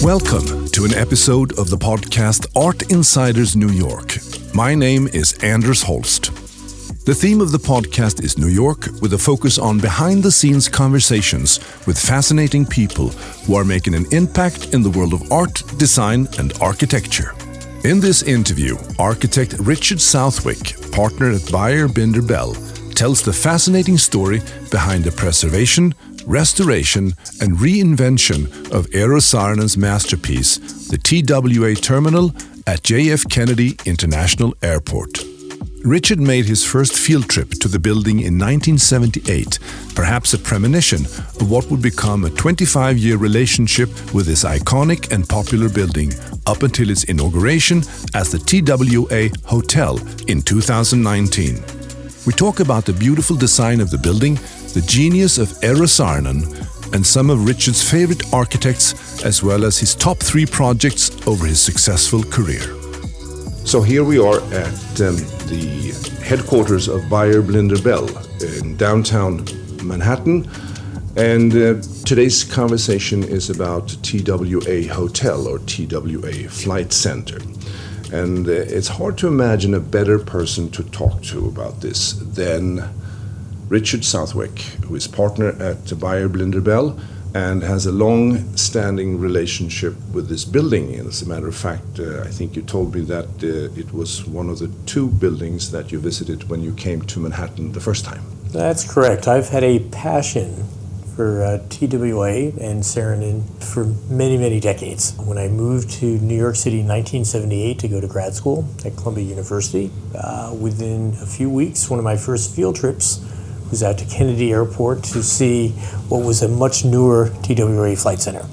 Welcome to an episode of the podcast Art Insiders New York. My name is Anders Holst. The theme of the podcast is New York, with a focus on behind-the-scenes conversations with fascinating people who are making an impact in the world of art, design, and architecture. In this interview, architect Richard Southwick, partner at Beyer Binder Bell, tells the fascinating story behind the preservation, restoration, and reinvention of Eero Saarinen's masterpiece, the TWA terminal at JFK International Airport. Richard made his first field trip to the building in 1978, perhaps a premonition of what would become a 25-year relationship with this iconic and popular building up until its inauguration as the TWA Hotel in 2019. We talk about the beautiful design of the building, the genius of Eero Saarinen, and some of Richard's favorite architects, as well as his top 3 projects over his successful career. So here we are at the headquarters of Beyer Binder Bell in downtown Manhattan, and today's conversation is about TWA Hotel or TWA Flight Center. And it's hard to imagine a better person to talk to about this than Richard Southwick, who is partner at Beyer Binder Bell and has a long-standing relationship with this building. And as a matter of fact, I think you told me that it was one of the 2 buildings that you visited when you came to Manhattan the first time. That's correct. I've had a passion for TWA and Saarinen for many, many decades. When I moved to New York City in 1978 to go to grad school at Columbia University, within a few weeks, one of my first field trips was out to Kennedy Airport to see what was a much newer TWA Flight Center.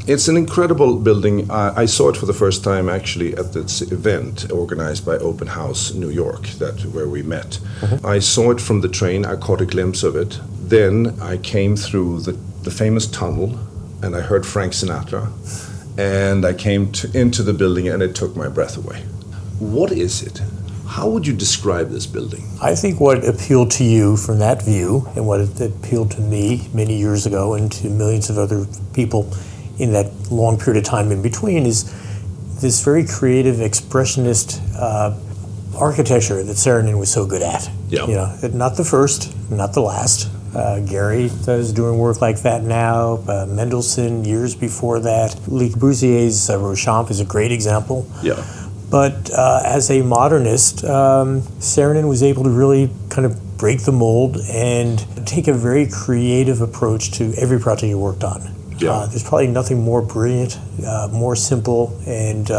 It's an incredible building. I saw it for the first time actually at this event organized by Open House New York, where we met. Mm-hmm. I saw it from the train, I caught a glimpse of it. Then I came through the famous tunnel and I heard Frank Sinatra, and I came into the building and it took my breath away. What is it? How would you describe this building? I think what appealed to you from that view and what appealed to me many years ago and to millions of other people in that long period of time in between is this very creative, expressionist architecture that Saarinen was so good at. Yeah. You know, not the first, not the last. Gehry is doing work like that now. Mendelssohn, years before that. Le Corbusier's Rochemp is a great example. Yeah. But as a modernist, Saarinen was able to really kind of break the mold and take a very creative approach to every project he worked on. Yeah. There's probably nothing more brilliant, more simple, and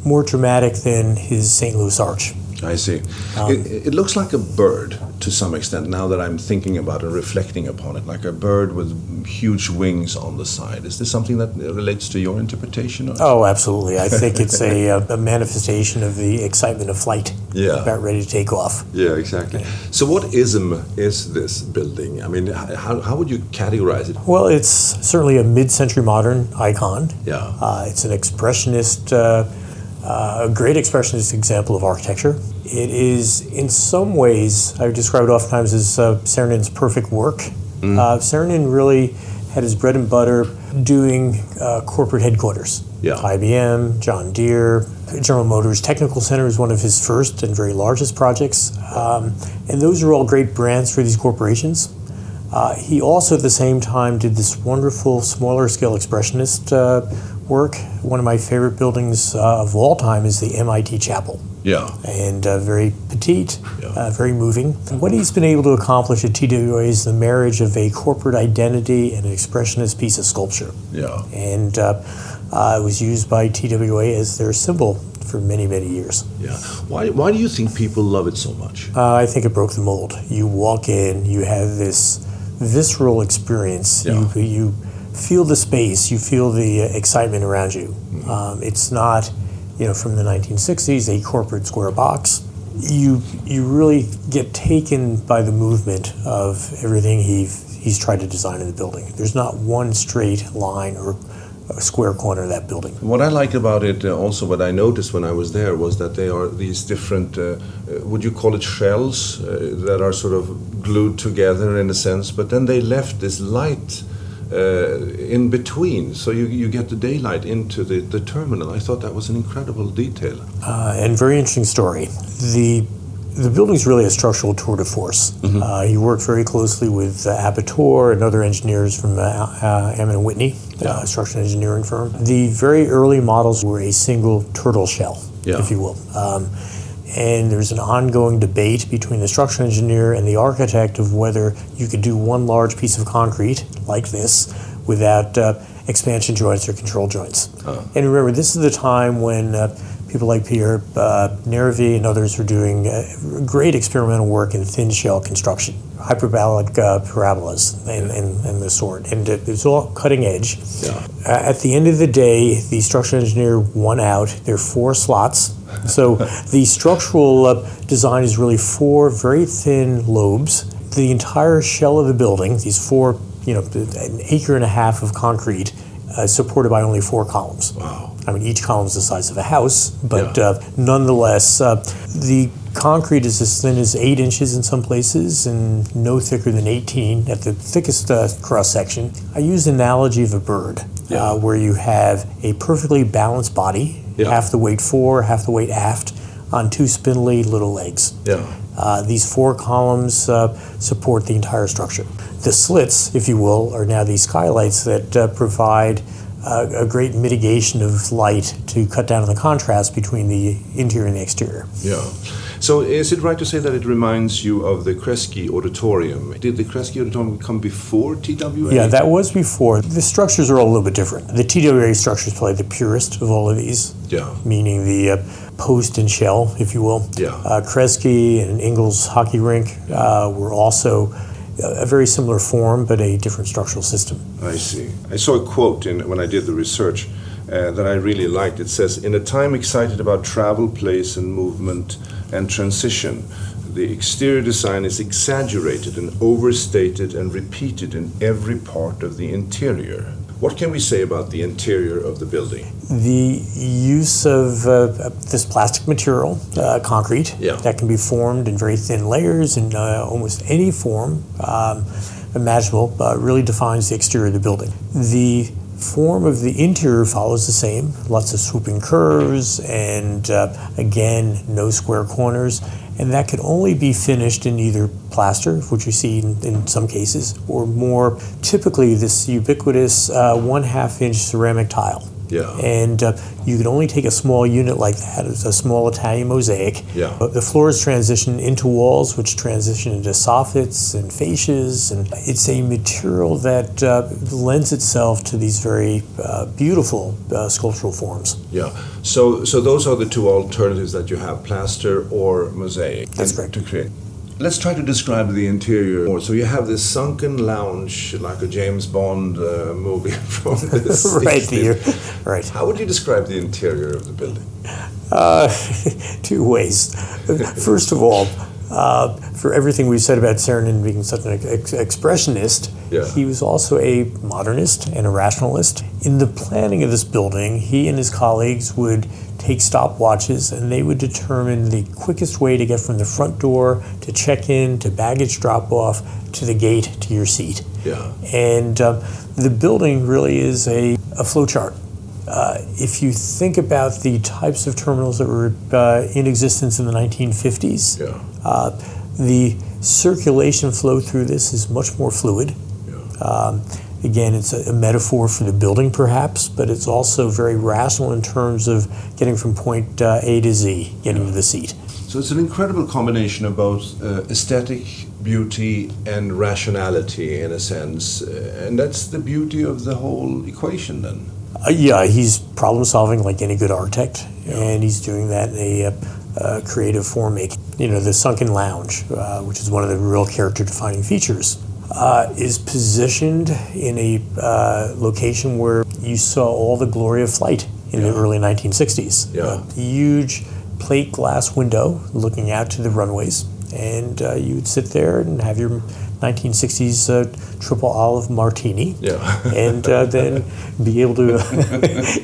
more dramatic than his St. Louis Arch. I see. It looks like a bird to some extent now that I'm thinking about and reflecting upon it, like a bird with huge wings on the side. Is this something that relates to your interpretation? Oh, absolutely. I think it's a manifestation of the excitement of flight. Yeah. About ready to take off. Yeah, exactly. So what ism is this building? I mean, how would you categorize it? Well, it's certainly a mid-century modern icon. Yeah. It's an expressionist, a great expressionist example of architecture. It is, in some ways, I would describe it oftentimes as Saarinen's perfect work. Saarinen really had his bread and butter doing corporate headquarters. Yeah. IBM, John Deere, General Motors Technical Center is one of his first and very largest projects. And those are all great brands for these corporations. He also, at the same time, did this wonderful, smaller scale expressionist work. One of my favorite buildings of all time is the MIT Chapel. Yeah. And very petite, very moving. What he's been able to accomplish at TWA is the marriage of a corporate identity and an expressionist piece of sculpture. Yeah. And it was used by TWA as their symbol for many, many years. Yeah. Why do you think people love it so much? I think it broke the mold. You walk in, you have this visceral experience. Yeah. You feel the space, you feel the excitement around you. Mm-hmm. It's not, from the 1960s, a corporate square box. You really get taken by the movement of everything he's tried to design in the building. There's not one straight line or a square corner of that building. What I like about it also, what I noticed when I was there, was that they are these different, would you call it shells, that are sort of glued together in a sense, but then they left this light in between, so you get the daylight into the terminal. I thought that was an incredible detail. And very interesting story. The building's really a structural tour de force. He worked very closely with Abitur and other engineers from Ammon & Whitney, a structural engineering firm. The very early models were a single turtle shell, if you will. And there's an ongoing debate between the structural engineer and the architect of whether you could do one large piece of concrete like this without expansion joints or control joints. And remember, this is the time when people like Pierre Nervi and others were doing great experimental work in thin shell construction, hyperbolic parabolas and the sort. And it was all cutting edge. At the end of the day, the structural engineer won out. There are 4 slots. So the structural design is really 4 very thin lobes. The entire shell of the building, these 4, an acre and a half of concrete, supported by only 4 columns. Wow. I mean, each column is the size of a house, but nonetheless, the concrete is as thin as 8 inches in some places and no thicker than 18 at the thickest cross-section. I use the analogy of a bird, where you have a perfectly balanced body, half the weight fore, half the weight aft, on 2 spindly little legs. These 4 columns support the entire structure. The slits, if you will, are now these skylights that provide a great mitigation of light to cut down on the contrast between the interior and the exterior. So is it right to say that it reminds you of the Kresge Auditorium? Did the Kresge Auditorium come before TWA? Yeah, that was before. The structures are all a little bit different. The TWA structure is probably the purest of all of these, meaning the post and shell, if you will. Kresge and Ingles hockey rink were also a very similar form, but a different structural system. I see. I saw a quote when I did the research that I really liked. It says, "In a time excited about travel, place, and movement and transition, the exterior design is exaggerated and overstated and repeated in every part of the interior." What can we say about the interior of the building? The use of this plastic material, concrete, that can be formed in very thin layers in almost any form imaginable, really defines the exterior of the building. The form of the interior follows the same, lots of swooping curves and again, no square corners. And that can only be finished in either plaster, which you see in some cases, or more typically this ubiquitous 1/2 inch ceramic tile. And you can only take a small unit like that. It's a small Italian mosaic. But the floors transition into walls, which transition into soffits and fascias. And it's a material that lends itself to these very beautiful sculptural forms. So those are the 2 alternatives that you have, plaster or mosaic. That's correct. To create. Let's try to describe the interior more. So you have this sunken lounge, like a James Bond movie from the 60s. Right. How would you describe the interior of the building? 2 ways. First of all, for everything we've said about Saarinen being such an expressionist, he was also a modernist and a rationalist. In the planning of this building, he and his colleagues would take stopwatches and they would determine the quickest way to get from the front door to check-in to baggage drop-off to the gate to your seat. And the building really is a flow chart. If you think about the types of terminals that were in existence in the 1950s, the circulation flow through this is much more fluid. Again, it's a metaphor for the building perhaps, but it's also very rational in terms of getting from point A to Z, getting to the seat. So it's an incredible combination of both aesthetic beauty and rationality in a sense, and that's the beauty of the whole equation then. He's problem solving like any good architect, and he's doing that in a creative form making. The sunken lounge, which is one of the real character defining features, is positioned in a location where you saw all the glory of flight in the early 1960s. A huge plate glass window looking out to the runways, and you would sit there and have your 1960s triple olive martini, and then be able to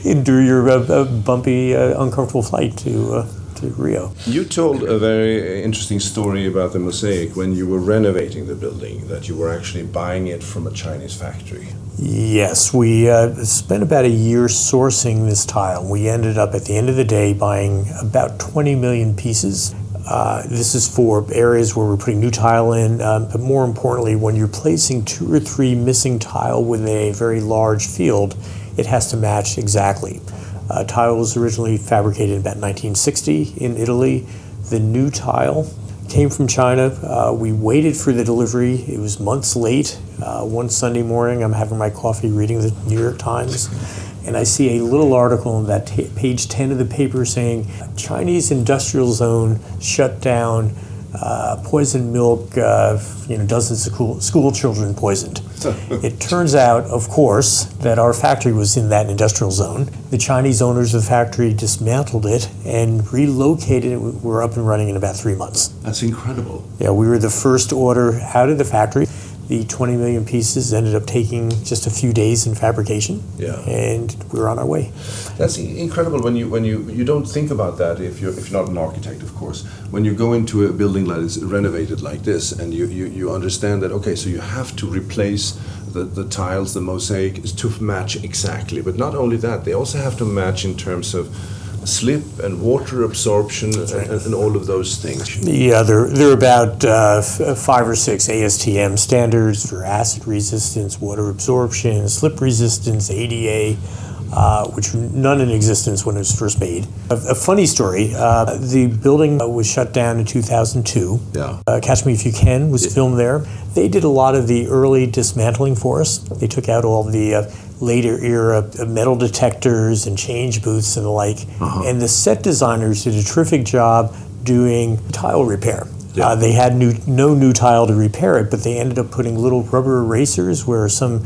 endure your bumpy, uncomfortable flight to to Rio. You told a very interesting story about the mosaic when you were renovating the building, that you were actually buying it from a Chinese factory. Yes, we spent about a year sourcing this tile. We ended up at the end of the day buying about 20 million pieces. This is for areas where we're putting new tile in, but more importantly, when you're placing 2 or 3 missing tile within a very large field, it has to match exactly. Tile was originally fabricated in about 1960 in Italy. The new tile came from China. We waited for the delivery. It was months late. One Sunday morning, I'm having my coffee reading the New York Times, and I see a little article on that page 10 of the paper saying, Chinese industrial zone shut down, poisoned milk, dozens of school children poisoned. It turns out, of course, that our factory was in that industrial zone. The Chinese owners of the factory dismantled it and relocated it. We're up and running in about 3 months. That's incredible. Yeah, we were the first order out of the factory. The 20 million pieces ended up taking just a few days in fabrication, and we're on our way. That's incredible when you don't think about that if you're not an architect, of course. When you go into a building that is renovated like this, and you understand that, okay, so you have to replace the tiles, the mosaic, to match exactly. But not only that, they also have to match in terms of slip and water absorption and all of those things. Yeah, there are about 5 or 6 ASTM standards for acid resistance, water absorption, slip resistance, ADA, which were none in existence when it was first made. A funny story, the building was shut down in 2002. Yeah. Catch Me If You Can was filmed there. They did a lot of the early dismantling for us. They took out all the later era metal detectors and change booths and the like. And the set designers did a terrific job doing tile repair. Yeah. They had no new tile to repair it, but they ended up putting little rubber erasers where some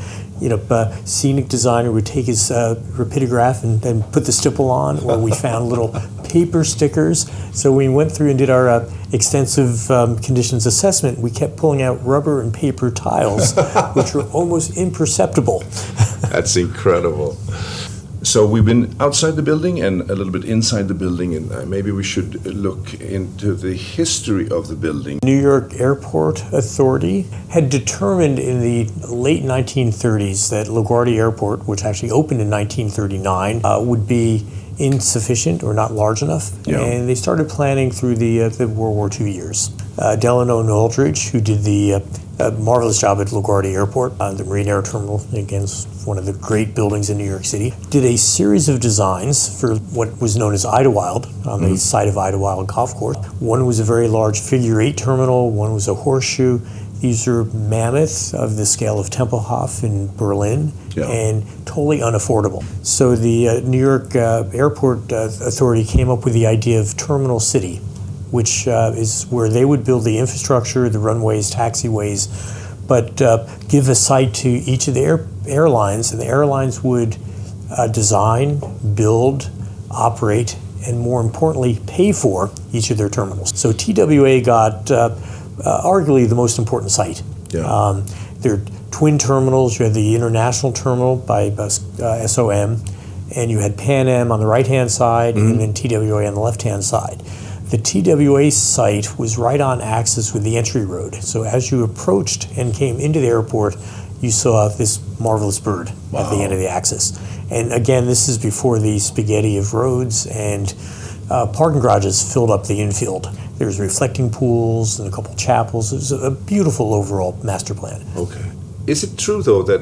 scenic designer would take his rapidograph and put the stipple on, or we found little paper stickers. So we went through and did our extensive conditions assessment. We kept pulling out rubber and paper tiles, which were almost imperceptible. That's incredible. So we've been outside the building and a little bit inside the building, and maybe we should look into the history of the building. New York Airport Authority had determined in the late 1930s that LaGuardia Airport, which actually opened in 1939, would be insufficient or not large enough, and they started planning through the World War II years. Delano and Aldridge, who did the marvelous job at LaGuardia Airport, the Marine Air Terminal, again, one of the great buildings in New York City, did a series of designs for what was known as Idlewild on the site of Idlewild Golf Course. One was a very large figure-8 terminal, one was a horseshoe. These are mammoth of the scale of Tempelhof in Berlin, and totally unaffordable. So the New York Airport Authority came up with the idea of Terminal City, which is where they would build the infrastructure, the runways, taxiways, but give a site to each of the airlines, and the airlines would design, build, operate, and more importantly, pay for each of their terminals. So TWA got arguably the most important site. There are twin terminals. You had the International Terminal by SOM, and you had Pan Am on the right-hand side, and then TWA on the left-hand side. The TWA site was right on axis with the entry road. So as you approached and came into the airport, you saw this marvelous bird at the end of the axis. And again, this is before the spaghetti of roads and parking garages filled up the infield. There's reflecting pools and a couple chapels. It was a beautiful overall master plan. Okay. Is it true, though, that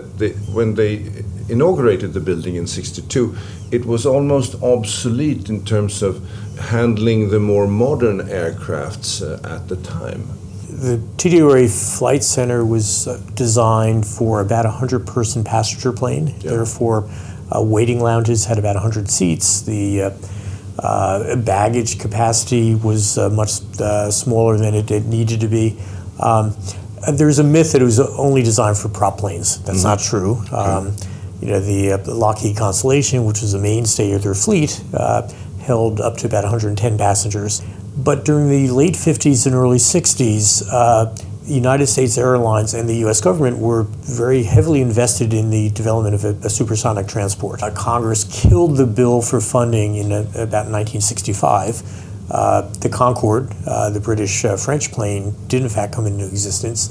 when they inaugurated the building in '62, it was almost obsolete in terms of handling the more modern aircrafts at the time? The TWA Flight Center was designed for about a 100-person passenger plane. Therefore, waiting lounges had about 100 seats. The baggage capacity was much smaller than it needed to be. There's a myth that it was only designed for prop planes. That's not true. The Lockheed Constellation, which was a mainstay of their fleet, held up to about 110 passengers. But during the late 50s and early 60s, the United States Airlines and the U.S. government were very heavily invested in the development of a supersonic transport. Congress killed the bill for funding in about 1965, The Concorde, the British-French plane, did in fact come into existence.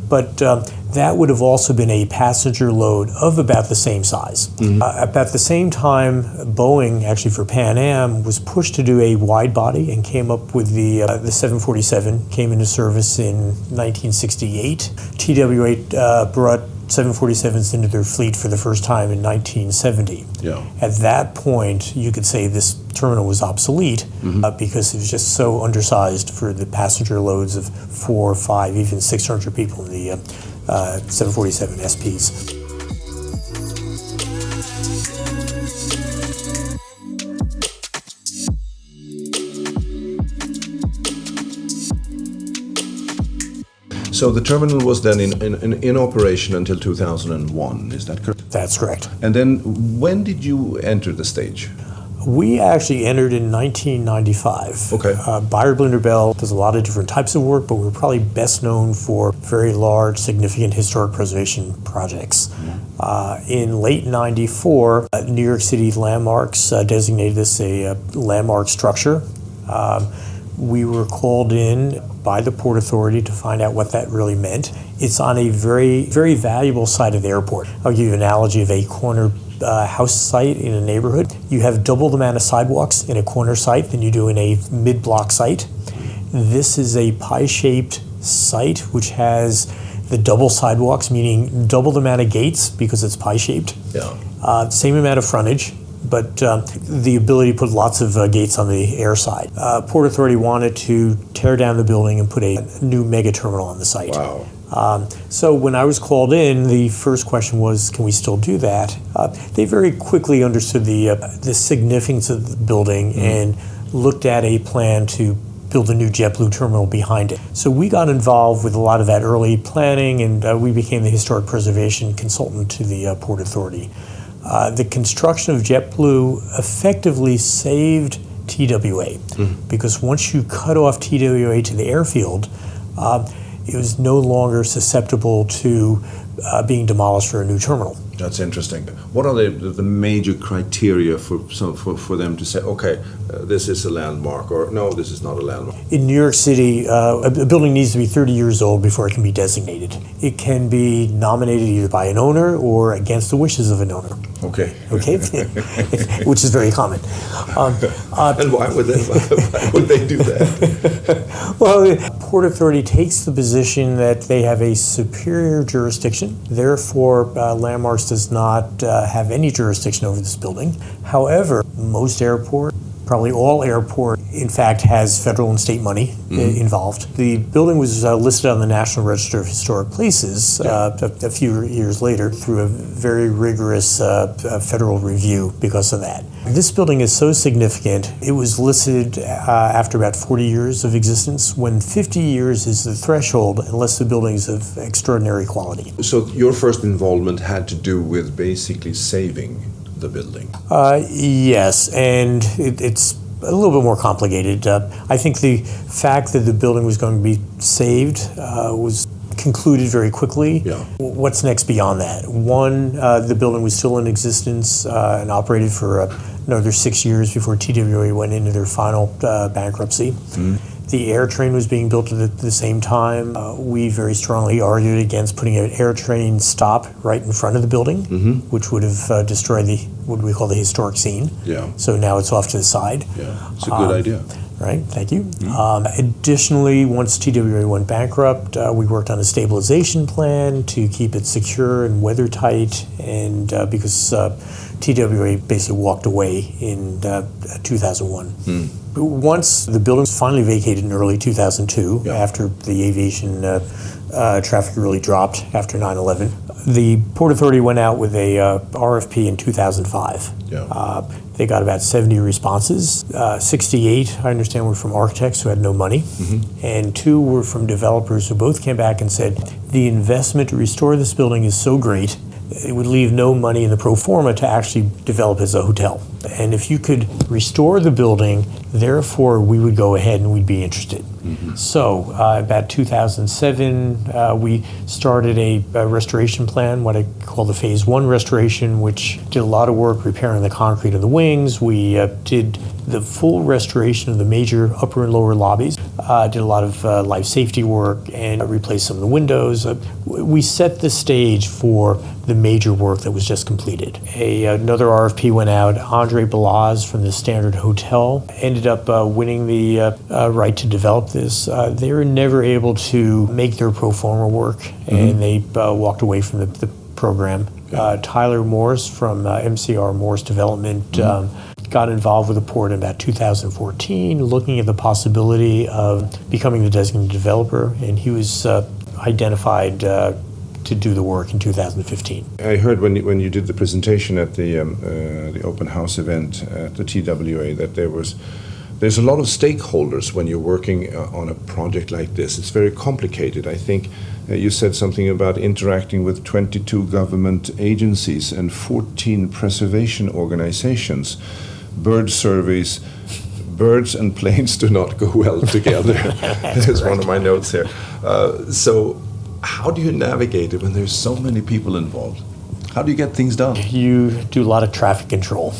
But that would have also been a passenger load of about the same size. About the same time, Boeing, actually for Pan Am, was pushed to do a wide body and came up with the 747, came into service in 1968. TWA brought 747s into their fleet for the first time in 1970. Yeah. At that point, you could say this terminal was obsolete because it was just so undersized for the passenger loads of 4, 5, even 600 people in the 747 SPs. So the terminal was then in operation until 2001, is that correct? That's correct. And then when did you enter the stage? We actually entered in 1995. Okay. Beyer Blinder Bell does a lot of different types of work, but we're probably best known for very large, significant historic preservation projects. In late 94, New York City Landmarks designated this a landmark structure. We were called in by the Port Authority to find out what that really meant. It's on a very, very valuable site of the airport. I'll give you an analogy of a corner house site in a neighborhood. You have double the amount of sidewalks in a corner site than you do in a mid-block site. This is a pie-shaped site which has the double sidewalks, meaning double the amount of gates because it's pie-shaped. Yeah. Same amount of frontage, but the ability to put lots of gates on the air side. Port Authority wanted to tear down the building and put a new mega terminal on the site. Wow. So when I was called in, the first question was, can we still do that? They very quickly understood the significance of the building and looked at a plan to build a new JetBlue terminal behind it. So we got involved with a lot of that early planning, and we became the historic preservation consultant to the Port Authority. The construction of JetBlue effectively saved TWA because once you cut off TWA to the airfield, it was no longer susceptible to being demolished for a new terminal. That's interesting. What are the major criteria for them to say, okay, this is a landmark, or no, this is not a landmark? In New York City, a building needs to be 30 years old before it can be designated. It can be nominated either by an owner or against the wishes of an owner. Okay. Okay, which is very common. And why would they do that? Well, the Port Authority takes the position that they have a superior jurisdiction. Therefore, Landmarks does not have any jurisdiction over this building. However, most airports, probably all airport, in fact, has federal and state money involved. The building was listed on the National Register of Historic Places a few years later through a very rigorous federal review because of that. This building is so significant, it was listed after about 40 years of existence, when 50 years is the threshold unless the building is of extraordinary quality. So your first involvement had to do with basically saving the building? Yes, and it's a little bit more complicated. I think the fact that the building was going to be saved was concluded very quickly. Yeah. What's next beyond that? One, the building was still in existence and operated for another 6 years before TWA went into their final bankruptcy. The air train was being built at the same time. We very strongly argued against putting an air train stop right in front of the building, which would have destroyed what we call the historic scene. Yeah. So now it's off to the side. Yeah, it's a good idea. Right, thank you. Additionally, once TWA went bankrupt, we worked on a stabilization plan to keep it secure and weather tight, and because TWA basically walked away in 2001. Once the building was finally vacated in early 2002, after the aviation traffic really dropped after 9/11, the Port Authority went out with a RFP in 2005. They got about 70 responses. 68, I understand, were from architects who had no money, and 2 were from developers who both came back and said, the investment to restore this building is so great, it would leave no money in the pro forma to actually develop as a hotel. And if you could restore the building, therefore we would go ahead and we'd be interested. So about 2007, we started a restoration plan, what I call the Phase 1 restoration, which did a lot of work repairing the concrete of the wings. We did the full restoration of the major upper and lower lobbies, did a lot of life safety work and replaced some of the windows. We set the stage for the major work that was just completed. Another RFP went out. Andre Balaz from the Standard Hotel ended up winning the right to develop this. They were never able to make their pro forma work, and they walked away from the program. Tyler Morse from MCR Morse Development got involved with the port in about 2014, looking at the possibility of becoming the designated developer, and he was identified to do the work in 2015. I heard when you did the presentation at the open house event at the TWA that there's a lot of stakeholders when you're working on a project like this. It's very complicated. I think you said something about interacting with 22 government agencies and 14 preservation organizations. Bird surveys. Birds and planes do not go well together. That's one of my notes here. So how do you navigate it when there's so many people involved? How do you get things done? You do a lot of traffic control.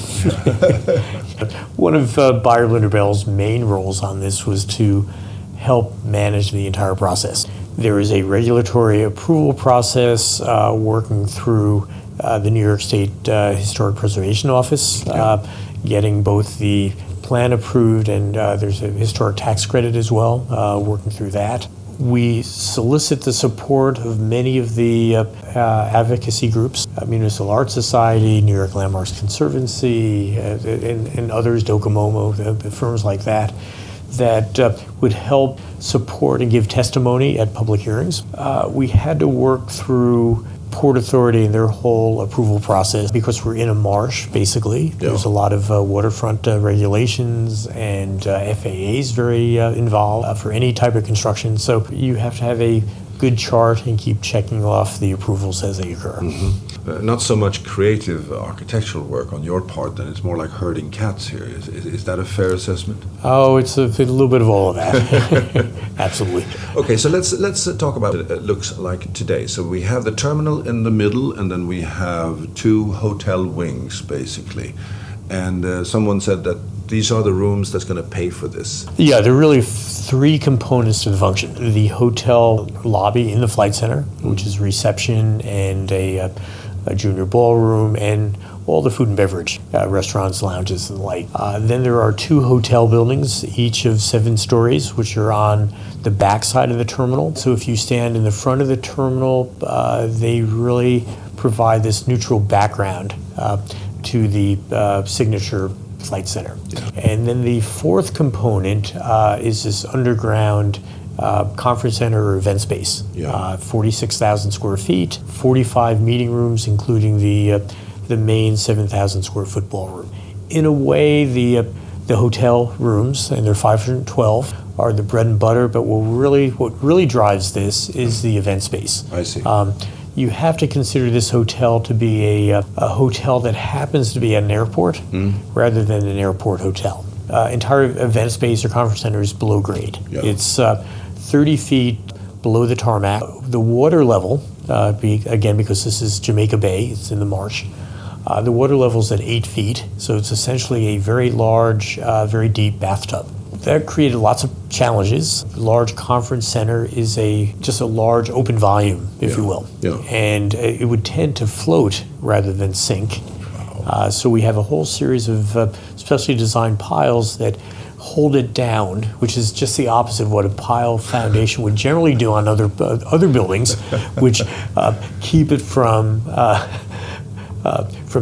One of Bayer Linderbell's main roles on this was to help manage the entire process. There is a regulatory approval process working through the New York State Historic Preservation Office, getting both the plan approved and there's a historic tax credit as well, working through that. We solicit the support of many of the advocacy groups, Municipal Art Society, New York Landmarks Conservancy, and others, Docomomo, the firms like that, that would help support and give testimony at public hearings. We had to work through Port Authority and their whole approval process because we're in a marsh, basically. There's a lot of waterfront regulations, and FAA is very involved for any type of construction. So you have to have a good chart and keep checking off the approvals as they occur. Not so much creative architectural work on your part, then it's more like herding cats here. Is that a fair assessment? Oh, it's a little bit of all of that. Absolutely. Okay, so let's talk about what it looks like today. So we have the terminal in the middle, and then we have two hotel wings, basically. And someone said that these are the rooms that's going to pay for this. Yeah, there are really three components to the function. The hotel lobby in the flight center, which is reception and a junior ballroom, and all the food and beverage, restaurants, lounges, and the like. Then there are two hotel buildings, each of 7 stories, which are on the back side of the terminal. So if you stand in the front of the terminal, they really provide this neutral background to the signature flight center. And then the fourth component is this underground conference center or event space. 46,000 square feet, 45 meeting rooms, including the main 7,000 square foot ballroom. In a way, the hotel rooms, and there are 512, are the bread and butter, but what really drives this is the event space. I see. You have to consider this hotel to be a hotel that happens to be at an airport rather than an airport hotel. Entire event space or conference center is below grade. It's 30 feet below the tarmac. The water level, again, because this is Jamaica Bay, it's in the marsh, the water level is at 8 feet, so it's essentially a very large, very deep bathtub. That created lots of challenges. The large conference center is just a large open volume, if you will. And it would tend to float rather than sink. So we have a whole series of specially designed piles that hold it down, which is just the opposite of what a pile foundation would generally do on other buildings, which keep it from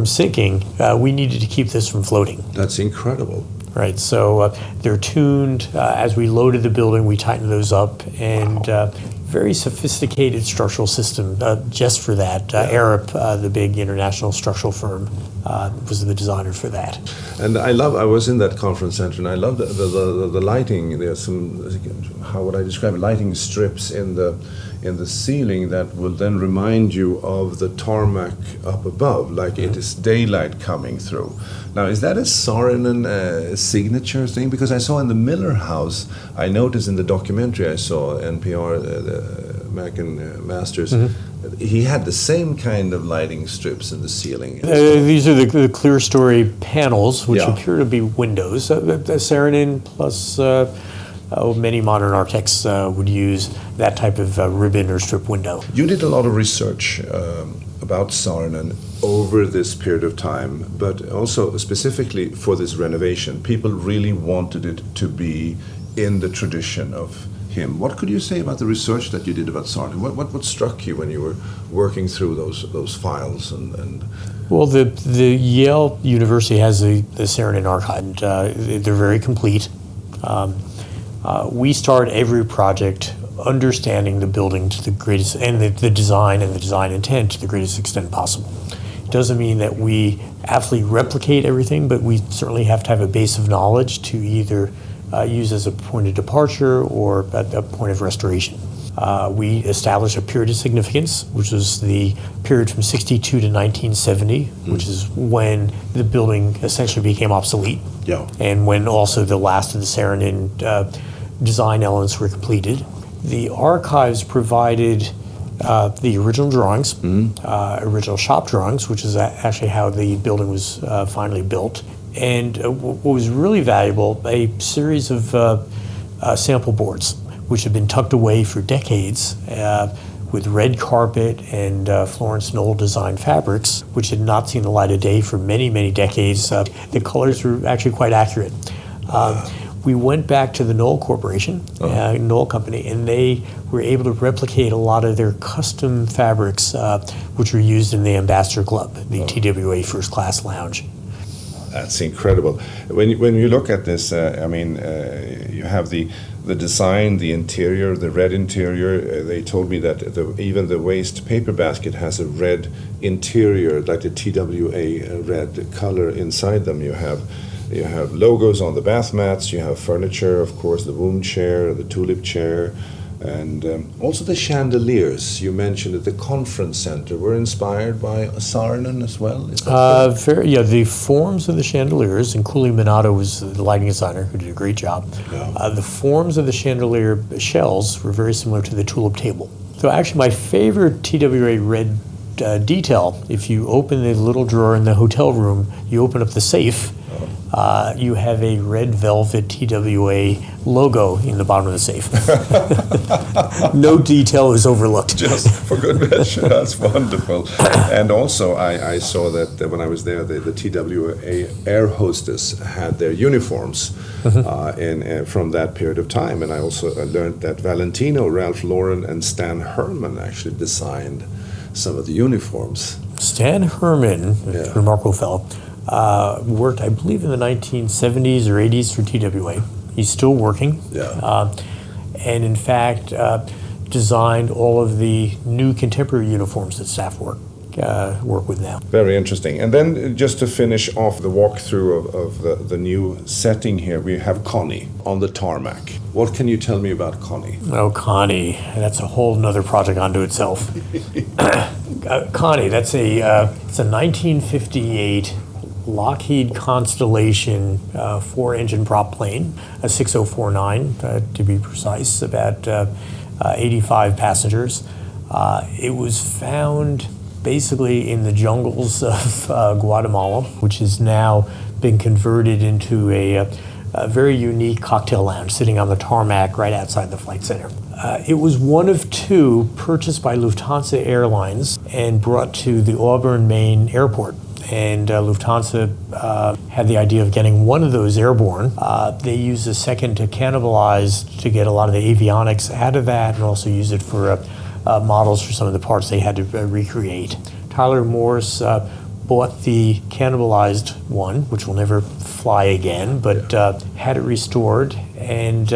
sinking. We needed to keep this from floating. That's incredible. Right, so they're tuned. As we loaded the building, we tightened those up, and very sophisticated structural system just for that. Arup, the big international structural firm, was the designer for that. And I was in that conference center, and I love the lighting. There's some, how would I describe it? Lighting strips in in the ceiling that will then remind you of the tarmac up above, like it is daylight coming through. Now, is that a Saarinen signature thing? Because I saw in the Miller House, I noticed in the documentary I saw, NPR, the American Masters, he had the same kind of lighting strips in the ceiling. These are the clear story panels, which appear to be windows. Saarinen plus many modern architects would use that type of ribbon or strip window. You did a lot of research about Saarinen over this period of time, but also specifically for this renovation. People really wanted it to be in the tradition of him. What could you say about the research that you did about Saarinen? What struck you when you were working through those files? And Well, the Yale University has the Saarinen archive, and they're very complete. We start every project understanding the building to the greatest, and the design and the design intent to the greatest extent possible. It doesn't mean that we absolutely replicate everything, but we certainly have to have a base of knowledge to either use as a point of departure or a point of restoration. We established a period of significance, which was the period from 62 to 1970, which is when the building essentially became obsolete, and when also the last of the Saarinen design elements were completed. The archives provided the original drawings, original shop drawings, which is actually how the building was finally built. And what was really valuable, a series of sample boards, which had been tucked away for decades with red carpet and Florence Knoll designed fabrics, which had not seen the light of day for many, many decades. The colors were actually quite accurate. We went back to the Knoll Corporation, Knoll Company, and they were able to replicate a lot of their custom fabrics, which were used in the Ambassador Club, the TWA First Class Lounge. That's incredible. When you look at this, you have the design, the interior, the red interior. They told me that even the waste paper basket has a red interior, like the TWA red color inside them. You have logos on the bath mats. You have furniture, of course, the wound chair, the tulip chair. And also the chandeliers you mentioned at the conference center were inspired by Saarinen as well? The forms of the chandeliers, and Cooley Minato was the lighting designer who did a great job. The forms of the chandelier shells were very similar to the tulip table. So actually my favorite TWA red detail, if you open the little drawer in the hotel room, you open up the safe, you have a red velvet TWA logo in the bottom of the safe. No detail is overlooked. Just for good measure, that's wonderful. And also, I saw that when I was there, the TWA air hostess had their uniforms from that period of time. And I also learned that Valentino, Ralph Lauren, and Stan Herman actually designed some of the uniforms. Stan Herman, a remarkable fellow, worked, I believe, in the 1970s or 80s for TWA. He's still working. And in fact, designed all of the new contemporary uniforms that staff work with now. Very interesting. And then just to finish off the walkthrough of the new setting here, we have Connie on the tarmac. What can you tell me about Connie? Oh, Connie. That's a whole nother project unto itself. Connie, it's a 1958 Lockheed Constellation 4-engine prop plane, a 6049 to be precise, about 85 passengers. It was found basically in the jungles of Guatemala, which has now been converted into a very unique cocktail lounge sitting on the tarmac right outside the flight center. It was one of two purchased by Lufthansa Airlines and brought to the Auburn, Maine airport. And Lufthansa had the idea of getting one of those airborne. They used a second to cannibalize to get a lot of the avionics out of that, and also use it for models for some of the parts they had to recreate. Tyler Morse bought the cannibalized one, which will never fly again, but had it restored and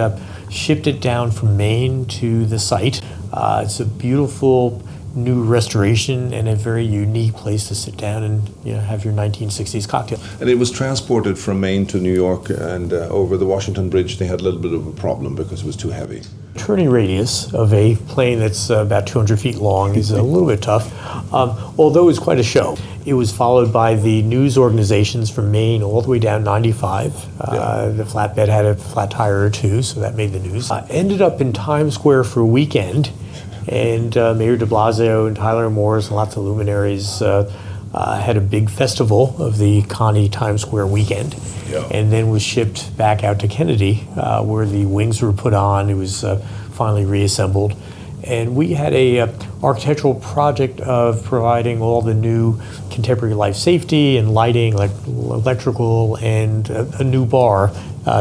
shipped it down from Maine to the site. It's a beautiful new restoration and a very unique place to sit down and have your 1960s cocktail. And it was transported from Maine to New York, and over the Washington Bridge they had a little bit of a problem because it was too heavy. Turning radius of a plane that's about 200 feet long is a little bit tough, although it's quite a show. It was followed by the news organizations from Maine all the way down 95. The flatbed had a flat tire or two, so that made the news. Ended up in Times Square for a weekend, and Mayor de Blasio and Tyler Morris and lots of luminaries had a big festival of the Connie Times Square weekend, and then was shipped back out to Kennedy, where the wings were put on. It was finally reassembled. And we had a architectural project of providing all the new contemporary life safety and lighting, like electrical, and a new bar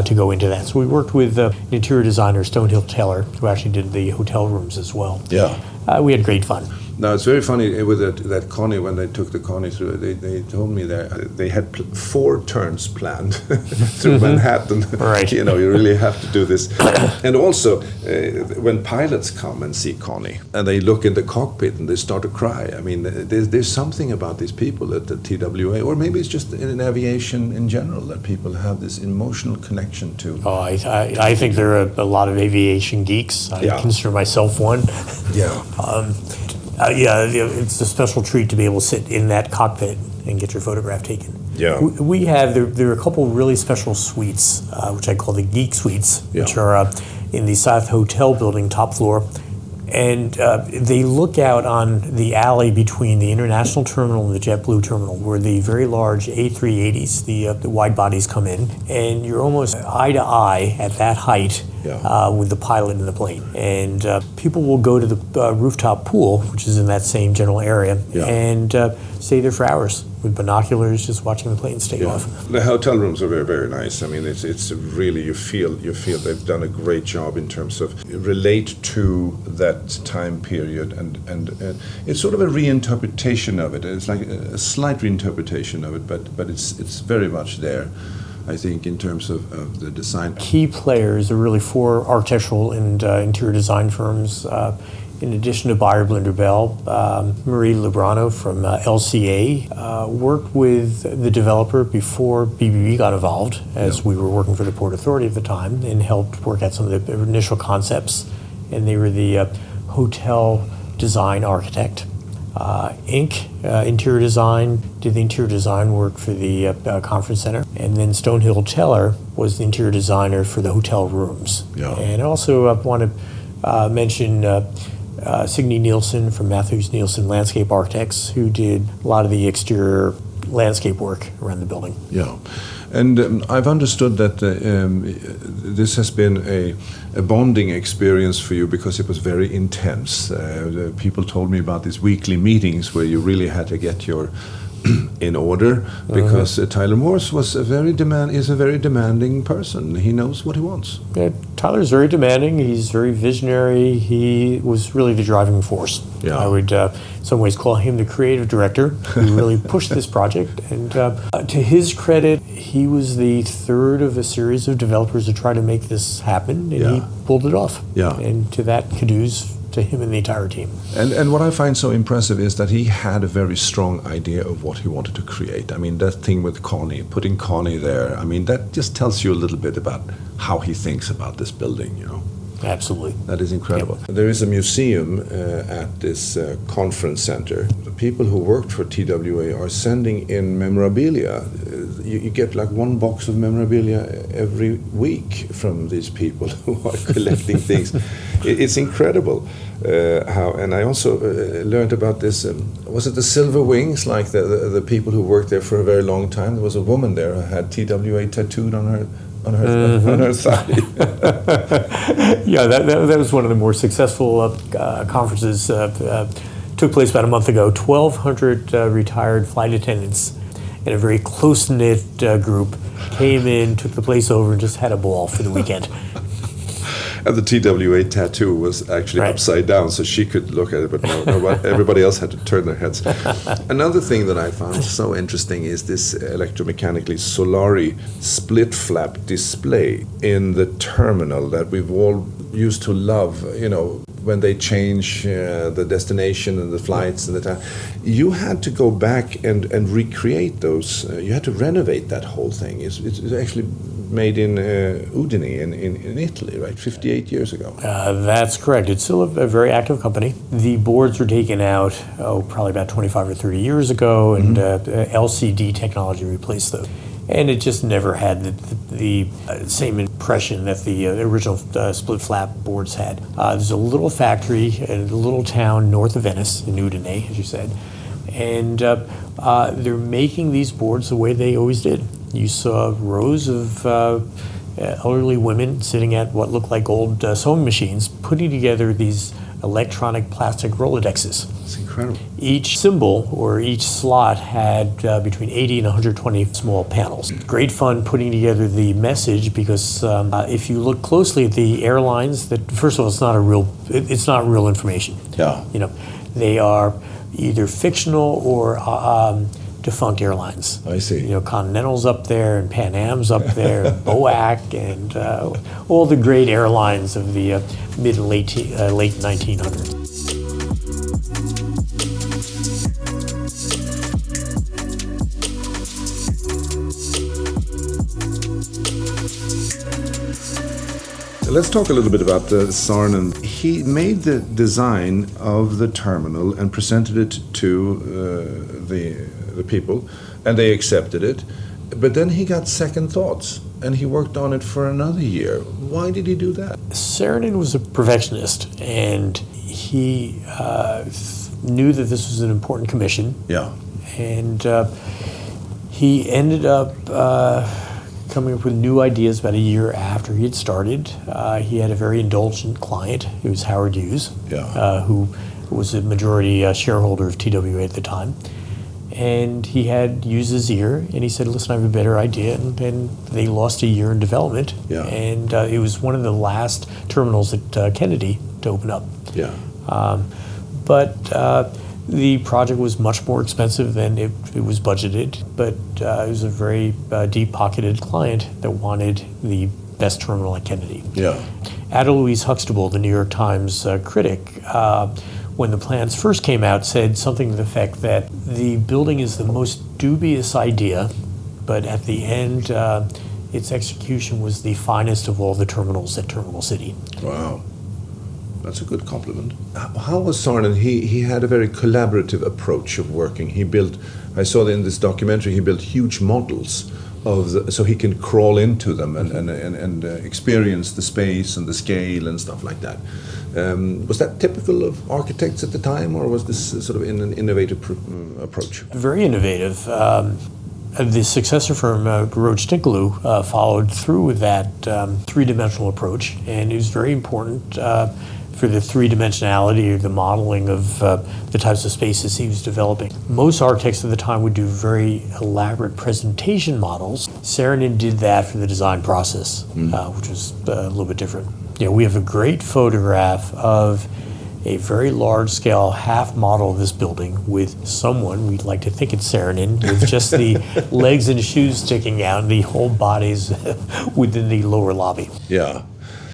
to go into that. So we worked with an interior designer, Stonehill Taylor, who actually did the hotel rooms as well. Yeah. We had great fun. Now, it's very funny with that Connie, when they took the Connie through, they told me that they had 4 turns planned through Manhattan. Right. You really have to do this. And also, when pilots come and see Connie, and they look in the cockpit and they start to cry. I mean, there's something about these people at the TWA, or maybe it's just in aviation in general, that people have this emotional connection to. Oh, I think there are a lot of aviation geeks. I consider myself one. Yeah. It's a special treat to be able to sit in that cockpit and get your photograph taken. Yeah. We have, there are a couple really special suites, which I call the Geek Suites, which are in the South Hotel building, top floor. And they look out on the alley between the International Terminal and the JetBlue Terminal, where the very large A380s, the wide bodies, come in. And you're almost eye to eye at that height with the pilot in the plane. And people will go to the rooftop pool, which is in that same general area, and stay there for hours with binoculars, just watching the planes take off. The hotel rooms are very, very nice. I mean, it's really, you feel they've done a great job in terms of relate to that time period, and it's sort of a reinterpretation of it. It's like a slight reinterpretation of it, but it's very much there, I think, in terms of the design. Key players are really 4 architectural and interior design firms. In addition to Beyer Blinder Bell, Marie Lubrano from LCA worked with the developer before BBB got involved, as we were working for the Port Authority at the time, and helped work out some of the initial concepts. And they were the hotel design architect. Inc., interior design, did the interior design work for the conference center. And then Stonehill Taylor was the interior designer for the hotel rooms. Yeah. And I also want to mention Signe Nielsen from Matthews Nielsen Landscape Architects, who did a lot of the exterior landscape work around the building. Yeah, and I've understood that this has been a bonding experience for you because it was very intense. People told me about these weekly meetings where you really had to get your in order, because Tyler Morse is a very demanding person. He knows what he wants. Yeah, Tyler's very demanding. He's very visionary. He was really the driving force. Yeah. I would, in some ways, call him the creative director who really pushed this project. And to his credit, he was the third of a series of developers to try to make this happen, and he pulled it off. Yeah. And to that, kudos to him and the entire team. And what I find so impressive is that he had a very strong idea of what he wanted to create. I mean, that thing with Connie, putting Connie there, I mean, that just tells you a little bit about how he thinks about this building, you know. Absolutely. That is incredible. Yep. There is a museum at this conference center. The people who worked for TWA are sending in memorabilia. You get like 1 box of memorabilia every week from these people who are collecting things. It's incredible how. And I also learned about this. Was it the Silver Wings? Like the people who worked there for a very long time. There was a woman there who had TWA tattooed on her thigh. Yeah, that was one of the more successful conferences. Took place about a month ago. 1,200 retired flight attendants and a very close-knit group came in, took the place over, and just had a ball for the weekend. And the TWA tattoo was actually upside down, so she could look at it, but no, everybody else had to turn their heads. Another thing that I found so interesting is this electromechanically Solari split flap display in the terminal that we've all used to love, you know, when they change the destination and the flights and the time, you had to go back and recreate those. You had to renovate that whole thing. It's actually made in Udine in Italy, right? 58 years ago. That's correct. It's still a very active company. The boards were taken out, probably about 25 or 30 years ago, and LCD technology replaced those. And it just never had the same impression that the original split flap boards had. There's a little factory in a little town north of Venice, in Udine, as you said, and they're making these boards the way they always did. You saw rows of elderly women sitting at what looked like old sewing machines, putting together these electronic plastic Rolodexes. It's incredible. Each symbol or each slot had between 80 and 120 small panels. Great fun putting together the message because if you look closely at the airlines, that first of all, it's not real information. Yeah. You know, they are either fictional or defunct airlines. I see. You know, Continental's up there and Pan Am's up there, and BOAC, and all the great airlines of the mid and late 1900s. Let's talk a little bit about Saarinen. He made the design of the terminal and presented it to the people, and they accepted it. But then he got second thoughts, and he worked on it for another year. Why did he do that? Saarinen was a perfectionist, and he knew that this was an important commission. Yeah. And he ended up coming up with new ideas about a year after he had started. He had a very indulgent client, who was Howard Hughes, who was a majority shareholder of TWA at the time. And he had used his ear, and he said, listen, I have a better idea. And they lost a year in development. Yeah. And it was one of the last terminals at Kennedy to open up. Yeah. But the project was much more expensive than it was budgeted, but it was a very deep-pocketed client that wanted the best terminal at Kennedy. Yeah. Ada Louise Huxtable, the New York Times critic, when the plans first came out, said something to the effect that the building is the most dubious idea, but at the end, its execution was the finest of all the terminals at Terminal City. Wow. That's a good compliment. How was Saarinen? He had a very collaborative approach of working. He built, I saw in this documentary, he built huge models so he can crawl into them and experience the space and the scale and stuff like that. Was that typical of architects at the time, or was this sort of an innovative approach? Very innovative. The successor firm, Roche Tinkaloo, followed through with that three-dimensional approach, and it was very important for the three-dimensionality or the modeling of the types of spaces he was developing. Most architects at the time would do very elaborate presentation models. Saarinen did that for the design process, which was a little bit different. You know, we have a great photograph of a very large-scale half model of this building with someone, we'd like to think it's Saarinen, with just the legs and shoes sticking out and the whole body's within the lower lobby. Yeah.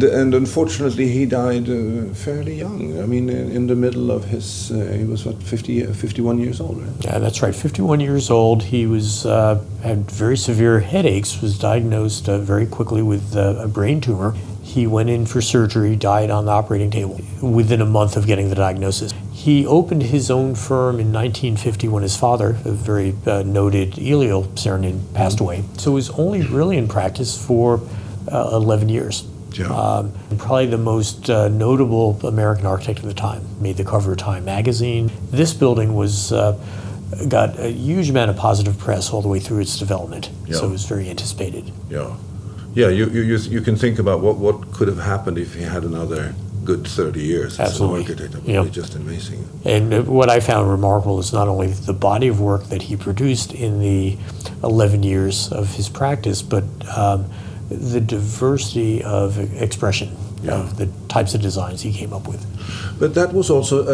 And unfortunately, he died fairly young. I mean, in the middle of his, he was, 51 years old, right? Yeah, that's right, 51 years old. He was had very severe headaches, was diagnosed very quickly with a brain tumor. He went in for surgery, died on the operating table within a month of getting the diagnosis. He opened his own firm in 1950 when his father, a very noted Eero Saarinen, passed away. So he was only really in practice for 11 years. Yeah. Probably the most notable American architect of the time. Made the cover of Time magazine. This building was got a huge amount of positive press all the way through its development. Yeah. So it was very anticipated. Yeah. Yeah, you can think about what could have happened if he had another good 30 years Absolutely. as an architect. That would be just amazing. And what I found remarkable is not only the body of work that he produced in the 11 years of his practice, but the diversity of expression. of the types of designs he came up with. But that was also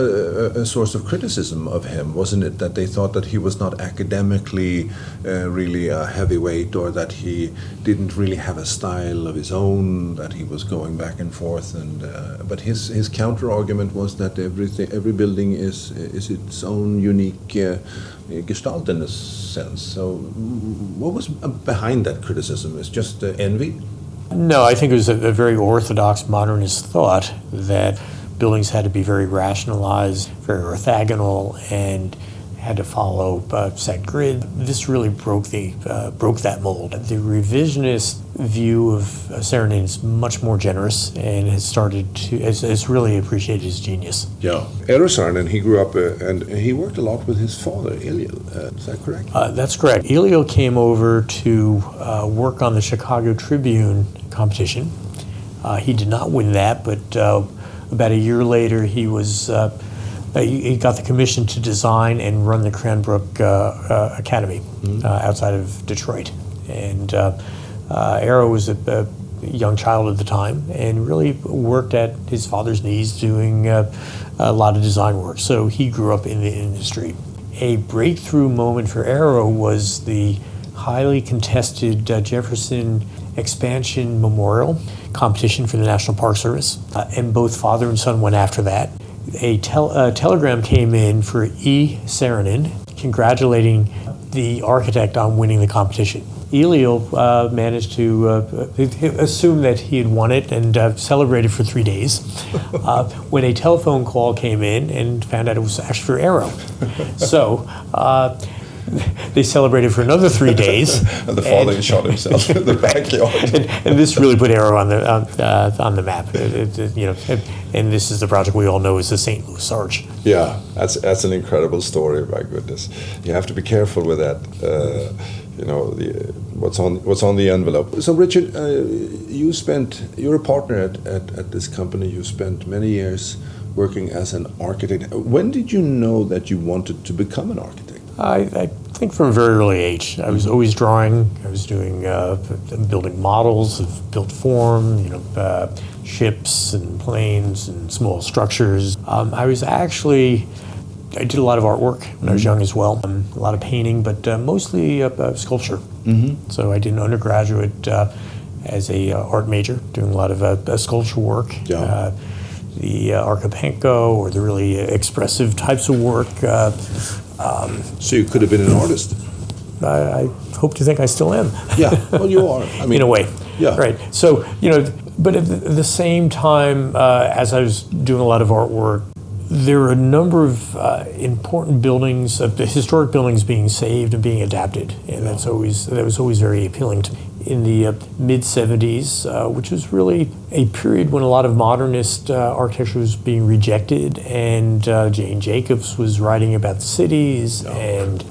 a source of criticism of him, wasn't it? That they thought that he was not academically really a heavyweight, or that he didn't really have a style of his own, that he was going back and forth. But his counter argument was that every building is its own unique gestalt in a sense. So what was behind that criticism? It's just envy? No, I think it was a very orthodox modernist thought that buildings had to be very rationalized, very orthogonal, and had to follow a set grid. This really broke that mold. The revisionist view of Saarinen is much more generous and has really appreciated his genius. Yeah. Eero Saarinen, he grew up and he worked a lot with his father, Eero. Is that correct? That's correct. Eero came over to work on the Chicago Tribune competition. He did not win that, but about a year later, he got the commission to design and run the Cranbrook Academy outside of Detroit. And Eero was a young child at the time and really worked at his father's knees doing a lot of design work. So he grew up in the industry. A breakthrough moment for Eero was the highly contested Jefferson Expansion Memorial competition for the National Park Service. And both father and son went after that. A telegram came in for E. Saarinen congratulating the architect on winning the competition. Eero managed to assume that he had won it and celebrated for 3 days when a telephone call came in and found out it was actually for Eero. So they celebrated for another 3 days. And the father shot himself in the backyard. And this really put Eero on the map. And this is the project we all know is the St. Louis Arch. Yeah, that's an incredible story. My goodness, you have to be careful with that. What's on the envelope. So Richard, you're a partner at this company. You spent many years working as an architect. When did you know that you wanted to become an architect? I think from a very early age. I was always drawing. I was doing building models of built form, ships and planes and small structures. I did a lot of artwork when I was young as well. A lot of painting, but mostly sculpture. So I did an undergraduate as a art major, doing a lot of sculpture work. Yeah. The Archipanko or the really expressive types of work. So you could have been an artist. I hope to think I still am. Yeah, well, you are. I mean, in a way. Yeah. Right. So, but at the same time, as I was doing a lot of artwork, there were a number of important buildings, historic buildings being saved and being adapted. And that was always very appealing to me. In the mid-'70s, which was really a period when a lot of modernist architecture was being rejected, and Jane Jacobs was writing about the cities, and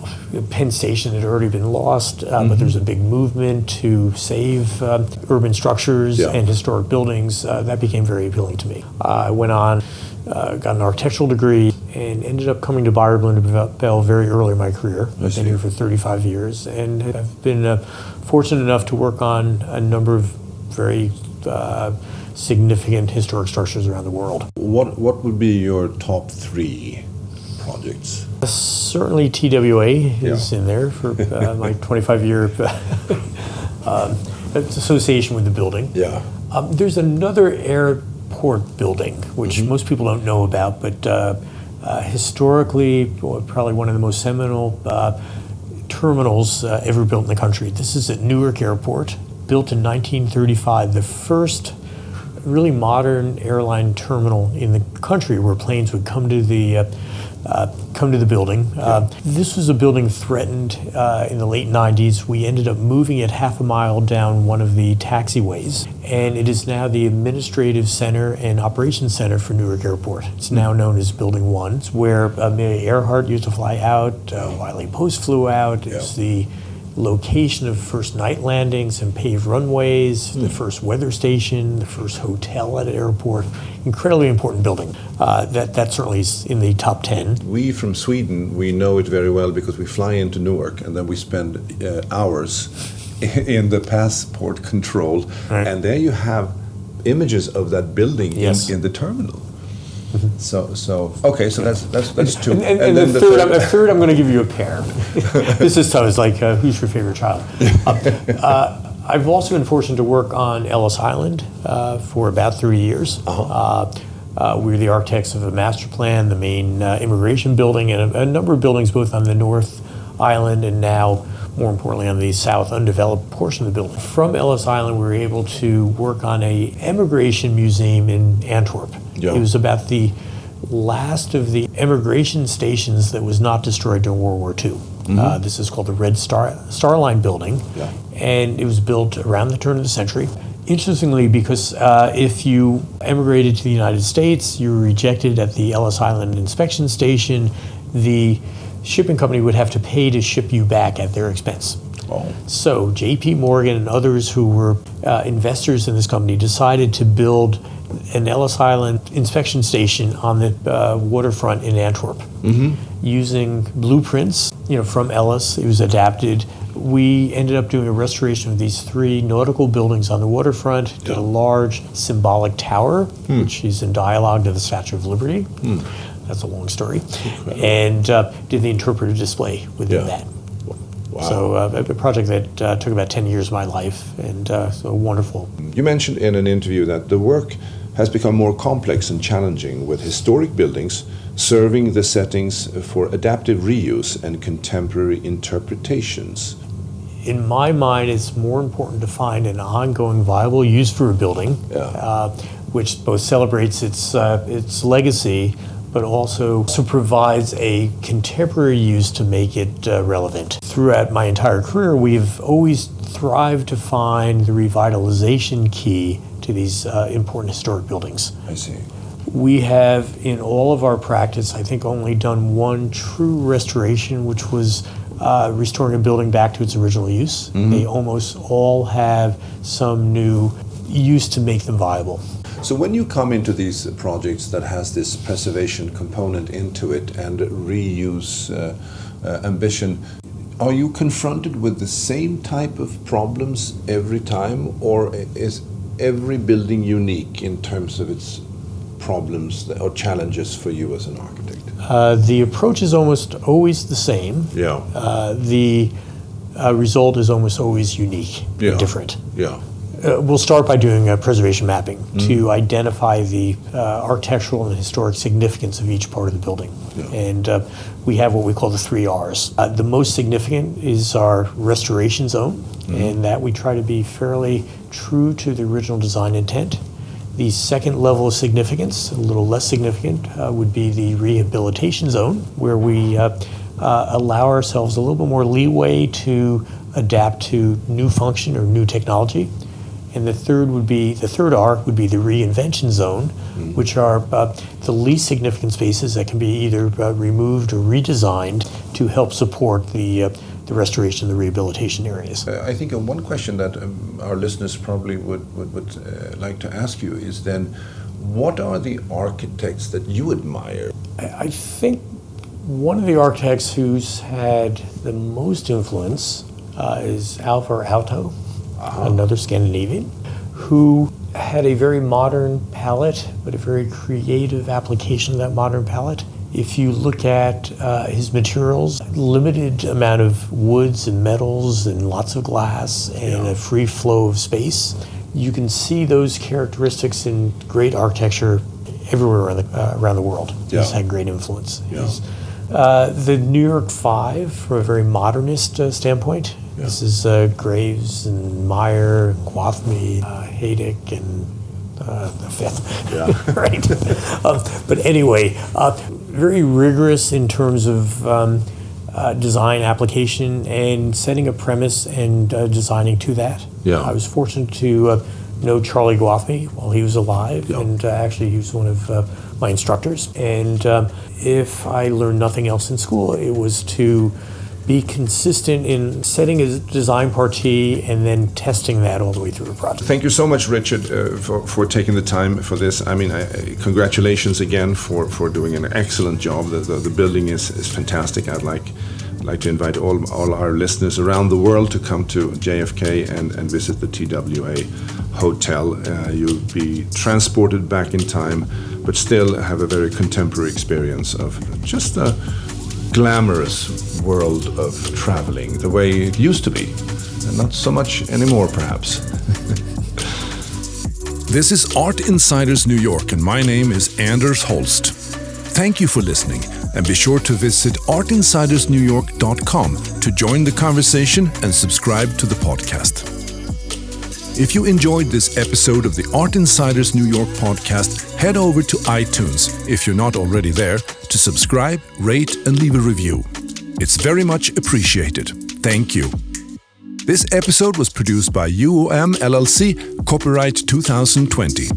Penn Station had already been lost, but there was a big movement to save urban structures and historic buildings. That became very appealing to me. I went on, got an architectural degree, and ended up coming to Beyer Bell very early in my career. I've been here for 35 years, and I've been fortunate enough to work on a number of very significant historic structures around the world. What would be your top 3 projects? Certainly TWA is in there for my 25-year association with the building. Yeah. There's another airport building, which most people don't know about, but historically, probably one of the most seminal terminals ever built in the country. This is at Newark Airport, built in 1935, the first really modern airline terminal in the country where planes would come to the building. This was a building threatened in the late 90s. We ended up moving it half a mile down one of the taxiways, and it is now the administrative center and operations center for Newark Airport. It's now known as Building 1. It's where Amelia Earhart used to fly out, Wiley Post flew out. It's the location of first night landings and paved runways, the first weather station, the first hotel at an airport. Incredibly important building. That certainly is in the top 10. We from Sweden, we know it very well because we fly into Newark and then we spend hours in the passport control. Right. And there you have images of that building Yes. in the terminal. So okay, so that's two. And then the third, I'm going to give you a pair. This is tough. It's like, who's your favorite child? I've also been fortunate to work on Ellis Island for about 3 years. We were the architects of a master plan, the main immigration building, and a number of buildings both on the North Island and now, more importantly, on the south undeveloped portion of the building. From Ellis Island, we were able to work on a emigration museum in Antwerp. Yeah. It was about the last of the emigration stations that was not destroyed during World War II. This is called the Red Star Line building, and it was built around the turn of the century. Interestingly, because if you emigrated to the United States, you were rejected at the Ellis Island inspection station, the shipping company would have to pay to ship you back at their expense. So J.P. Morgan and others who were investors in this company decided to build an Ellis Island inspection station on the waterfront in Antwerp. Using blueprints, from Ellis. It was adapted. We ended up doing a restoration of these 3 nautical buildings on the waterfront, did a large symbolic tower, which is in dialogue to the Statue of Liberty. That's a long story. And did the interpretive display within that. Wow. So a project that took about 10 years of my life, and so wonderful. You mentioned in an interview that the work has become more complex and challenging, with historic buildings serving the settings for adaptive reuse and contemporary interpretations. In my mind, it's more important to find an ongoing viable use for a building, which both celebrates its legacy, but also provides a contemporary use to make it relevant. Throughout my entire career, we've always thrived to find the revitalization key to these important historic buildings. I see. We have, in all of our practice, I think only done one true restoration, which was restoring a building back to its original use. They almost all have some new use to make them viable. So when you come into these projects that has this preservation component into it and reuse ambition, are you confronted with the same type of problems every time, or is every building unique in terms of its problems or challenges for you as an architect? The approach is almost always the same. The result is almost always unique and different. We'll start by doing a preservation mapping to identify the architectural and historic significance of each part of the building. And we have what we call the 3 R's. The most significant is our restoration zone, and that we try to be fairly true to the original design intent. The second level of significance, a little less significant, would be the rehabilitation zone, where we allow ourselves a little bit more leeway to adapt to new function or new technology. And the third R would be the reinvention zone, which are the least significant spaces that can be either removed or redesigned to help support the restoration, the rehabilitation areas. I think one question that our listeners probably would like to ask you is then, what are the architects that you admire? I think one of the architects who's had the most influence is Alvar Aalto, another Scandinavian, who had a very modern palette, but a very creative application of that modern palette. If you look at his materials, limited amount of woods and metals and lots of glass and a free flow of space, you can see those characteristics in great architecture everywhere around the world. He's had great influence. The New York Five, from a very modernist standpoint, this is Graves and Meyer, and Gwathmey, Haydick, and the fifth, right? But anyway, very rigorous in terms of design application and setting a premise and designing to that. I was fortunate to know Charlie Gwathmey while he was alive, and actually he was one of my instructors. And if I learned nothing else in school, it was to be consistent in setting a design partie and then testing that all the way through a project. Thank you so much, Richard, for taking the time for this. I mean, congratulations again for doing an excellent job. The building is fantastic. I'd like to invite all our listeners around the world to come to JFK and visit the TWA hotel. You'll be transported back in time, but still have a very contemporary experience of just a glamorous world of traveling, the way it used to be, and not so much anymore, perhaps. This is Art Insiders New York, and my name is Anders Holst. Thank you for listening, and be sure to visit artinsidersnewyork.com to join the conversation and subscribe to the podcast. If you enjoyed this episode of the Art Insiders New York podcast, head over to iTunes, if you're not already there, to subscribe, rate, and leave a review. It's very much appreciated. Thank you. This episode was produced by UOM LLC, copyright 2020.